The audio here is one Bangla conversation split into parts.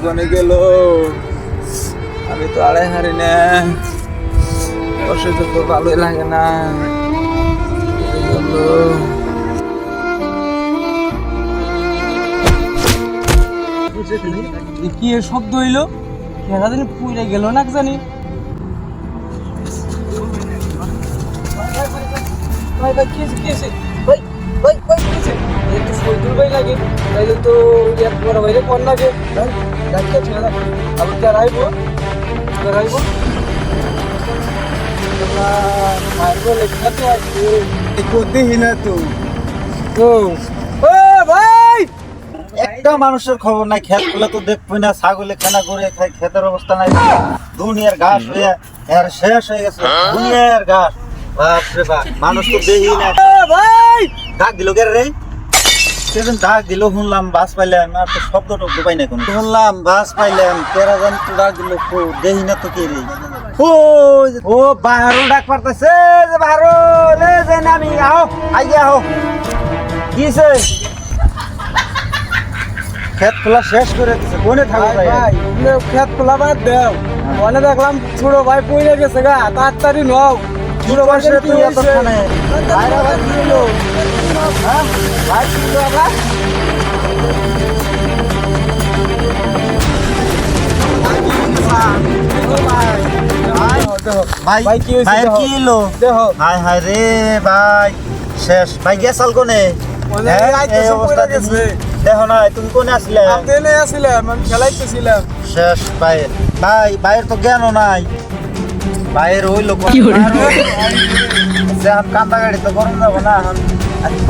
কোনে গেল? আমি তো আড়াই হারি না, অসুবিধা তো ভালোই লাগে না। কি এর শব্দ হইলো? কেনা জানি পুড়ে গেল না জানি। ভাই ভাই কি আছে? ভাই ভাই ভাই কি আছে? একটু ফজল ভাই লাগে, তাইলে তো এক বড় ভাইরে কোন লাগে। ভাই ডাক্তার ঠিক আছে, আবার কে রাইবো? মারবো লেখাতে আছে করতে হিনা তো ও ভাই একটা মানুষের খবর নাই। খেত গুলা তো দেখবই না, ছাগলে খানা করে খাই, ক্ষেতের অবস্থা নাই। দুনিয়ার ঘাস হয়ে এর শেষ হয়ে গেছে, দুনিয়ার ঘাস। বাপরে বাপ, মানুষ তো দেখি না। ভাই ডাক দিল কে রে? সেদিন ডাক দিল, শুনলাম বাস পাইলাম, আর তো শব্দ টব্দ পাই না কোনো। শুনলাম বাস পাইলাম, কেরা জানি তো ডাক দিল, দেখি না তো কে রে। ও বাহারুল ডাক পারতেছে, যে বাহারুল এ যে নামি আও, আইয়া আও। কিছে? খেত খোলা শেষ করে দিছে, কোনে থাকো ভাই ভাই খেত খোলা বাদ দেও। মনে দেখলাম ছোট ভাই পড়ে গেছে গা, তাড়াতাড়ি নও। ছোট ভাই তুই এতক্ষণে ভাইরা ভাই কি হলো? হ্যাঁ ভাই কি হলো আবার? ভাই ভাই কি হয়েছে? ভাইয়ের কি হলো? দেখো হায় হায় রে ভাই, শেষ। ভাই গেছাল কোনে? এই অবস্থা গেছে। দেখো না, তুমি কোনে আসলে? আমি আসছিলাম, আমি খেলাইতেছিলাম। শেষ ভাইয়ের। ভাইয়ের তো জ্ঞানও নাই। ভাইয়ের ওই লোক কান্দা গাড়ি তো গরম যাবো না এখন।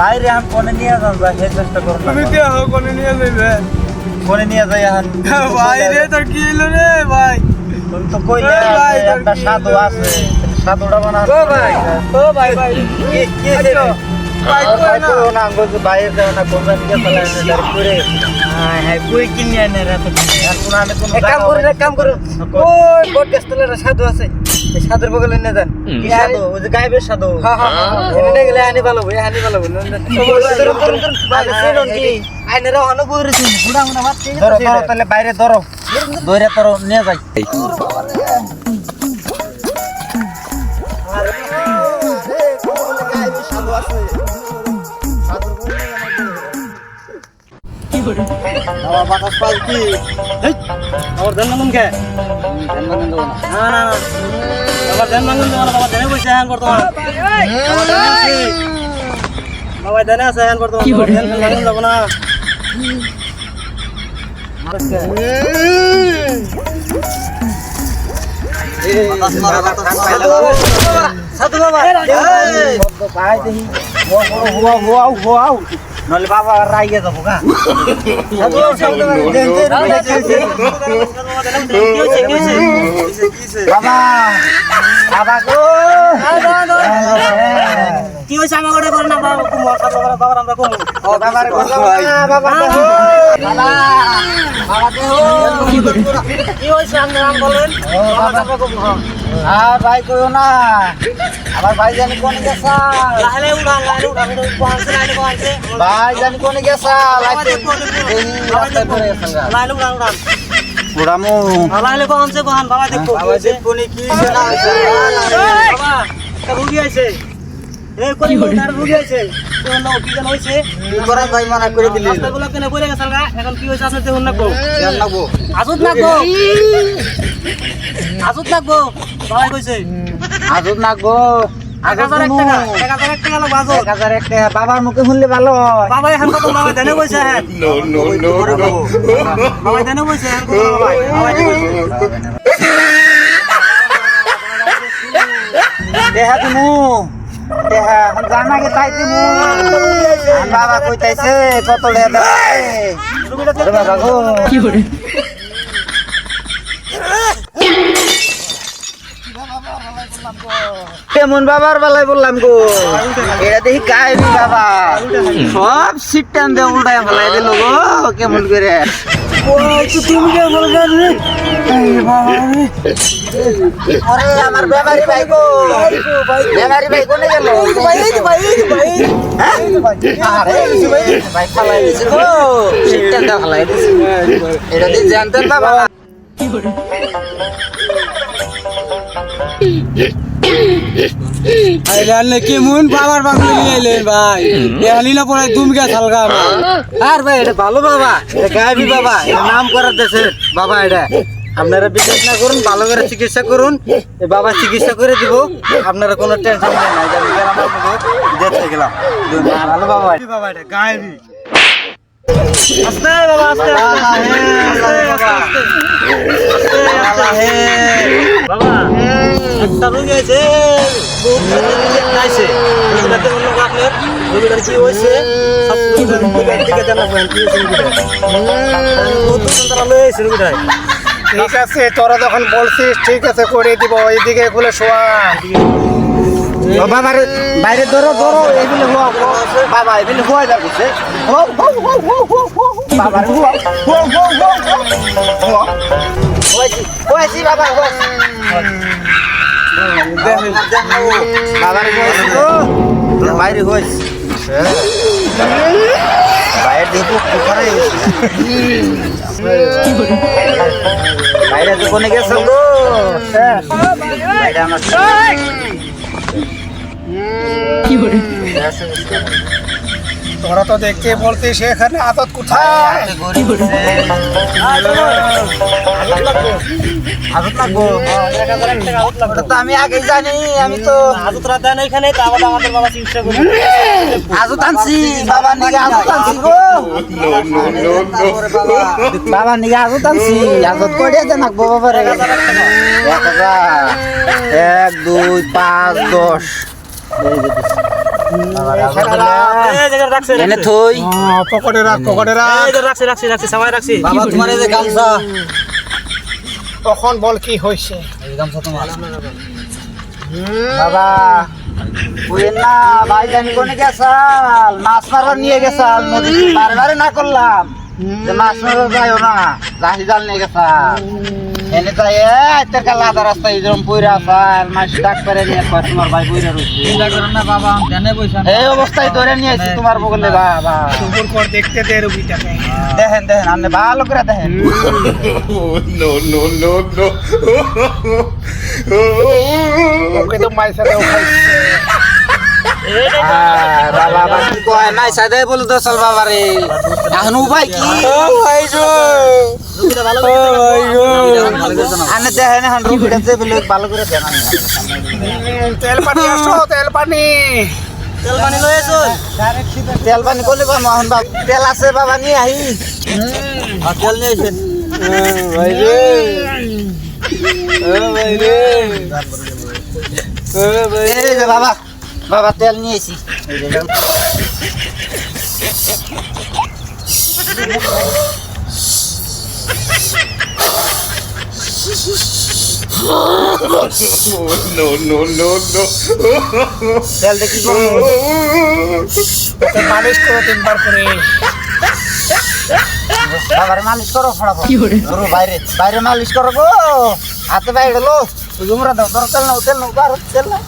বাইরে এখন কোনে নিয়ে যান, ভাই সেই চেষ্টা করুন। তুমি দেখো কোনে নিয়ে যাইবে। কোনে নিয়ে যাই এখন? ভাই রে তোর কি হলো রে ভাই? তুমি তো কইলে ভাই, একটা সাধু আছে, সাধুটা বানা। ও ভাই ভাই কি হয়েছে রে? ভাই কই না? না আঙ্গুল বাইরে যাও না, কোন জায়গায় ফেলা এনে ডাইরেক্ট করে। হ্যাঁ হ্যাঁ, কই কিনে এনে রে তো। এখন আমি কোন কাম করুন। ওই বট গাছতলায় একটা সাধু আছে, এই সাধুর বগলে নিয়ে যান। কি সাধু? ওই যে গায়েবের সাধু। এনে গেলে আনি ভালো ভাই, আনি ভালো আইনেরা অনেক বইরেছে বুড়া মুনা ভাত খেয়ে ধরো ধরো, তাহলে বাইরে ধরো, ধরে ধরো নিয়ে যাই। বাতাস পাই কি? আমার ধান মাঙ্গন কে? না না না আমার ধান মাঙ্গন দেওয়া বাবা ধানে বসে হ্যান বর্তমান বাবা ধানে আছে হ্যান বর্তমান ধান মাঙ্গন যাব না সাধু বাবা ভাই দেখি নলে বাবা রাইগে যাবো গা। বাবা বাবা গো, কি হয়েছে আমার গোটা করে না বাবা বাবা আমরা কমু বাবার বাবা কি হয়েছে আপনি নাম বলেন আর ভাই কইও না, আমার ভাই জানি কোনে গেছা, লাইলে উড়ান কোয়ানছে লাইলে কোয়ানছে ভাই জানি কোনে গেছা, লাইলে উড়ান উড়ামু লাইলে কোয়ানছে কোহান বাবা দেখো বাবা দেখো নি কি না বাবা একটা রুগী আছে এই কোন তার রুগী আছে কোন নাও কি জান হইছে করা ভাই মানা করে দিলি, রাস্তাগুলো কেনে পড়ে গেছাল গা এখন কি হইছে আছে দেখুন নাকো জান লাগবো, আজত নাকবো বাবা কইছে আজব নাগো, 1001 টাকা 1001 টাকা লাগবে আজত 1001 টাকা। বাবার মুখে শুনলে ভালো হয়। বাবা এখন কত বাবা দেনে কইছে হ্যাঁ বাবা দেনে কইছে এখন কত বাবা দেহা দিমু, দেহা জানা গে তাই দিমু। বাবা কইতাইছে কত টাকা দেবে বাবা গো, কি করে কেমন বাবার বেলায় বললাম গো, এটা দেখি কাহিনী বাবা সব সিট টান দিয়ে উল্টায় ফেলাই দিল গো, কেমন করে ওই তো তুমি কে বল গান রে এই বাবা রে আরে আমার বেমারি ভাই গো বেমারি ভাই কোনে গেল ভাই আরে ভাই ফালাই দিছে গো সিটটা ফালাই দিছে এটা দি জানতেন না বাবা আইলানে কি মুন বাবার বাংলা নিয়ে এলেন ভাই এহালি না পড়াই তুমি কে ছালগা আর ভাই এটা ভালো বাবা এটা গায়বি বাবা এটা নাম করার দেশে বাবা এটা আপনারা বিশ্বাস না করুন ভালো করে চিকিৎসা করুন এই বাবা চিকিৎসা করে দিব আপনারা কোনো টেনশন নেই না আমি গেলাম আপনাকে দেখতে গেলাম ভালো বাবা বাবা এটা গায়বি আস্তে বাবা আস্তে বাবা একটা রোগী আছে বহুত নাইছে রোগীটাতে বললো আপনার রোগীটার কি হয়েছে সব দিকে জানা পাবেন কি হয়েছে বহুত যন্ত্রণা লয়েছে রোগীটাই ঠিক আছে তোরা যখন বলছিস ঠিক আছে করে দিব এইদিকে খুলে শোয়া বাবা বাইরে ধরো ধরো এগুলো হুয়া বাবা এগুলো হুয়া যাচ্ছে বাবা হুয়া হুয়া হুয়া হুয়া হয়েছি বাবা বাবার হয়েছি তো বাইরে হয়েছি বাইরে দেখো কোথায় বাইরে তো কোনে গেছে গো বাইরে আমার তোরা তো দেখতে বলছিস সেখানে আদত কোথায় আমি আগে জানি আমি তো আজতরা দেন এখানে আমাদের বাবা চিকিৎসা করবে আজত আনছি বাবা নিগে আজত আনছি গো বাবা নিগে আজত আনছি আজত করে দেন বাবা রে 1 2 5 10 এনে থই পকেটে রাখ রাখছি সবাই রাখছি বাবা তোমার এই যে গামছা তখন বল কি হয়েছে এই গামছা তোমার বাবা বুঝেন না ভাই জানি কোনে গেছাল মাছ মারা নিয়ে গেছাল নদী বারবার না করলাম যে মাছ মারা যাইও না লাঠি জাল নিয়ে গেছাল এনে তাই এতের কাল আধা রাস্তা এরকম পইরা আসাল মাছ ডাক করে নিয়ে কয় তোমার ভাই পইরা রইছে চিন্তা করেন না বাবা জানে বইছেন এই অবস্থায় ধরে নিয়ে আসি তোমার বগলে বাবা সুন্দর কর দেখতে দে রুগীটাকে দেখেন দেখেন আপনি ভালো করে দেখেন ওকে তো মাইসারেও খাইছে বাবা বাবা কি কয় নাই সাদে বলে তো চল বাবা রে এখন উপায় কি আনে দেখেন এখন রুগীটা যে বলে ভালো করে দেন তেল পানি আসো তেল পানি লয়ে চল তেল পানি করলে বা মোহন বাবু তেল আছে বাবা নিয়ে আহি তেল নিয়ে এসেন ভাই রে ভাই রে এই যে বাবা বাবা তেল নিয়েছি তেল দেখি মালিশ করো 3 বার করে বাবার মালিশ করো ফটাফট ধরো বাইরে বাইরে মালিশ করো গো হাতে বাইরে লো তোমরা দাও ধরো তেল নাও তেল নাও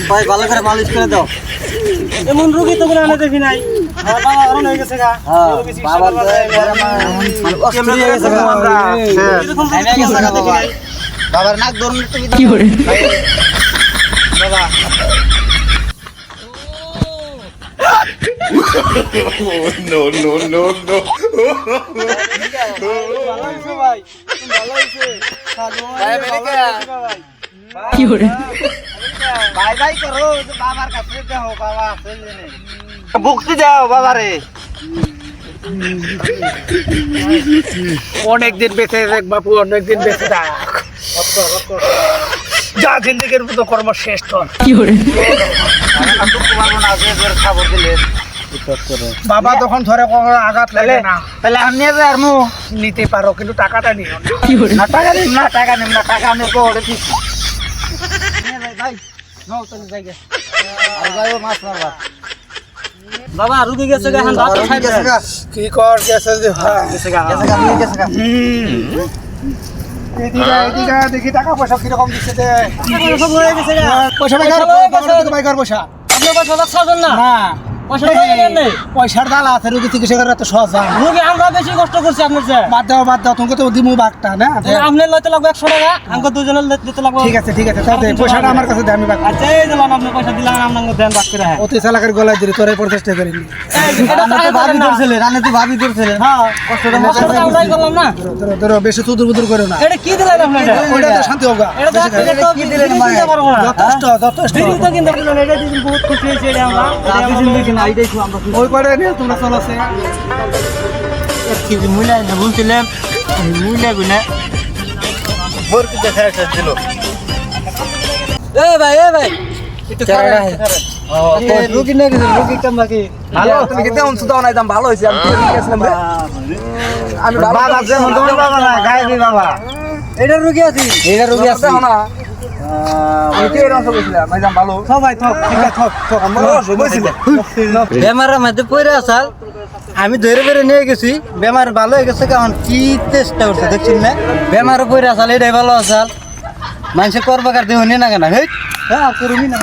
ভাই ভালো করে মালিশ করে দাও এমন রোগী তো আনে দেখি নাই আমার বাবা অরণ হয়ে গেছে গা রোগী চিকিৎসা বাবা করবার কেমন হয়ে গেছে আমরা এরকম রোগী দেখি নাই বাবার নাক ধরুন কি করে বাবা no, no, no, no. ভাই ভালো হইছে কি করে বাই বাই করো বাবার কাছে যাও বাবা আছে বুকতে যাও বাবারে অনেকদিন বেঁচে দেখ বাপু অনেকদিন বেঁচে থাক যা জিন্দিগির মতো কর্ম শেষ তোর কি করে খবর দিলে বাবা তখন ধরে কখনো আঘাত লাগে না তাহলে আমি নিয়ে যাই আর মু নিতে পারো কিন্তু টাকাটা নিও না কি করে না টাকা নিম না টাকা আমি কোড়ে ঠিক ভাই নাও চলে যাই আর যাইও মাছ মারবা বাবা রুগী গেছে গা এখন বাবা, ডাক্তার রুগী গেছে গা। কি কর গেছে যে ভাই গেছে গা গেছে গা, রুগী গেছে গা। এদিকে দেখি টাকা পয়সা কিরকম দিচ্ছে দে সব হয়ে গেছে গা পয়সা বাইকার পয়সা আপনি পয়সা রাখছেন না না পয়সা দেন নেই পয়সার দাল আছে রুগী চিকিৎসা করা তো সহজ হয় না। রুগী আমরা বেশি কষ্ট করছি আপনার চেয়ে বাদ দাও তোমাকে তো দিমু বাগটা না আপনার লইতে লাগবে 100 টাকা আমাকে দুজনের দিতে লাগবে ঠিক আছে তাই দে, পয়সাটা আমার কাছে দে আমি বাগ আচ্ছা এই দিলাম আপনি পয়সা দিলাম আপনাকে দেন বাক করে হ্যাঁ অতি চালাকের গলায় দিলি তোরে প্রচেষ্টা করিনি এটা তো ভাবি ধরছিলেন রান্না তো ভাবি ধরছিলেন। হ্যাঁ কষ্টটা আমরাই করলাম না ধরো বেশি তুদুর বুদুর করো না এটা কি দিলেন আপনি ওইটা তো শান্তি হোক এটা তো আপনি তো কি দিলেন মানে? দিতে পারবো না যথেষ্ট দিদি তো কিন্তু দিলেন এটা দিদি বহুত খুশি হয়েছে এটা আমরা এইটাই তো আমরা ওই করে নিয়ে তোমরা চলো সে কি মুইলা না বলছিলাম মুইলা গুনা বোর কি দেখা ছিল। এ ভাই একটু রুগী না গেছে, রুগী কেমন বাকি? ভালো তুমি কি তেমন সুদাও নাই দাম ভালো হইছে আমি তো গেছিলাম রে আমি ভালো বাবা যেমন তোমার বাবা না, গায়েবী বাবা। এটা রুগী আছে, এটা রুগী আছে। না আমি কি এরকম বলছিলাম আমি দাম ভালো সবাই থক ঠিক আছে থক আমরা বলছিলাম বেমারের মধ্যে পড়ে আসাল আমি ধরে ধরে নিয়ে গেছি, বেমার ভালো হয়ে গেছে। কারণ কি চেষ্টা করছে দেখছেন না, বেমার পড়ে আসাল এটাই ভালো আসাল। মানুষে করবাকার দেহ নিয়ে না কেন, হ্যাঁ করবি না।